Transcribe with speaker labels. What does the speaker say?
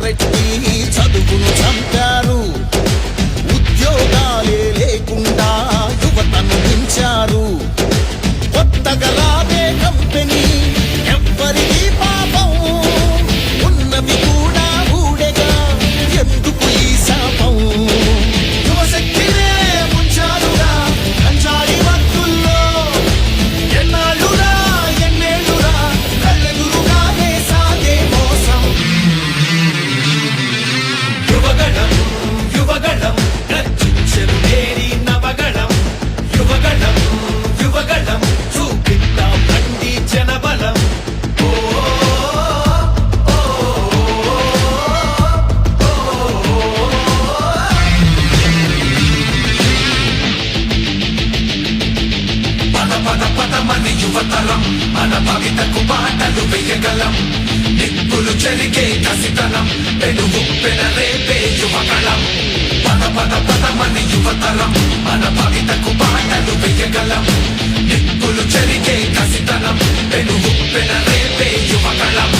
Speaker 1: పెట్టి చదువును చంపారు. ఉద్యోగాలే లేకుండా యువతను మించారు. కొత్తగా రాబే కంపెనీ ఎవ్వరికీ పాపం, ఉన్నవి కూడా ఊడెగా ఎందుకు ఈ శాపం. యువశక్తినే ముంచారుగా కంచాడి మత్తుల్లో, ఎన్నాళ్ళురా ఎన్నేళ్ళురా కళ్ళెదురుగానే సాగే మోసం. యువగణం యువగణం రచించెను నేరి నవగణం. యువగణం యువగణం చూపిద్దాం బండి జనబలం. పద పద పదమని యువతరం మన భవితకు బాటలు వేయగలం. నిప్పులు చెరిగే కసితనం పెనుగు పెనరేపే యువగణం. పద పద పదమని యువతరం మన భవితకు బాటలు వేయగలం. నిప్పులు చెరిగే కసితనం పెనుగు పెనరేపే యువగణం.